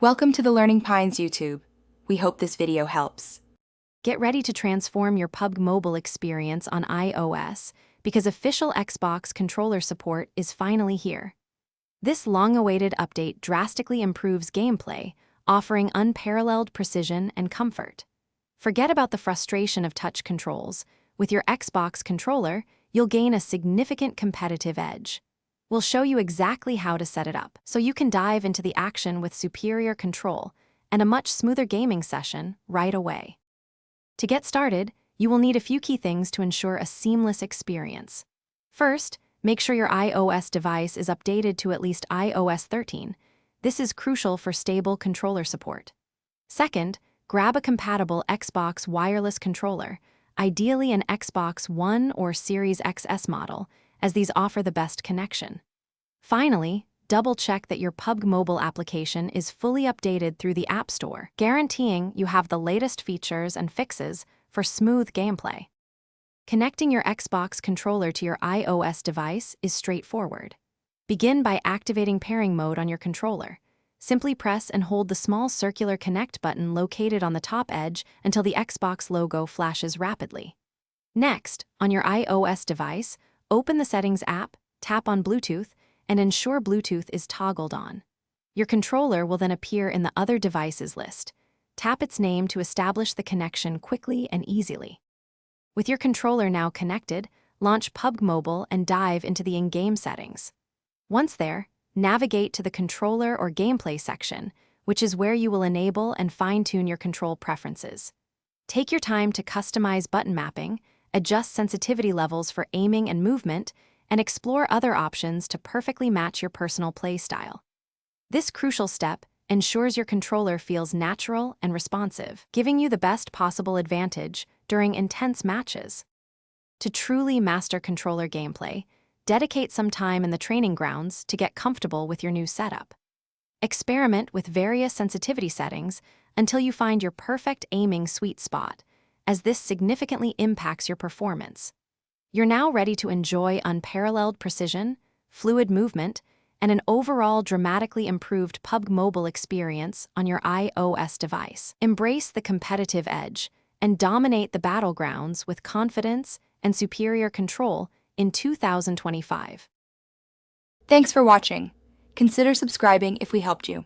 Welcome to the Learning Pines YouTube. We hope this video helps. Get ready to transform your PUBG Mobile experience on iOS because official Xbox controller support is finally here. This long-awaited update drastically improves gameplay, offering unparalleled precision and comfort. Forget about the frustration of touch controls. With your Xbox controller, you'll gain a significant competitive edge. We'll show you exactly how to set it up, so you can dive into the action with superior control and a much smoother gaming session right away. To get started, you will need a few key things to ensure a seamless experience. First, make sure your iOS device is updated to at least iOS 13. This is crucial for stable controller support. Second, grab a compatible Xbox wireless controller, ideally an Xbox One or Series XS model, as these offer the best connection. Finally, double-check that your PUBG Mobile application is fully updated through the App Store, guaranteeing you have the latest features and fixes for smooth gameplay. Connecting your Xbox controller to your iOS device is straightforward. Begin by activating pairing mode on your controller. Simply press and hold the small circular connect button located on the top edge until the Xbox logo flashes rapidly. Next, on your iOS device, open the Settings app, tap on Bluetooth, and ensure Bluetooth is toggled on. Your controller will then appear in the Other Devices list. Tap its name to establish the connection quickly and easily. With your controller now connected, launch PUBG Mobile and dive into the in-game settings. Once there, navigate to the Controller or Gameplay section, which is where you will enable and fine-tune your control preferences. Take your time to customize button mapping, adjust sensitivity levels for aiming and movement, and explore other options to perfectly match your personal play style. This crucial step ensures your controller feels natural and responsive, giving you the best possible advantage during intense matches. To truly master controller gameplay, dedicate some time in the training grounds to get comfortable with your new setup. Experiment with various sensitivity settings until you find your perfect aiming sweet spot, as this significantly impacts your performance. You're now ready to enjoy unparalleled precision, fluid movement, and an overall dramatically improved PUBG Mobile experience on your iOS device. Embrace the competitive edge and dominate the battlegrounds with confidence and superior control in 2025. Thanks for watching. Consider subscribing if we helped you.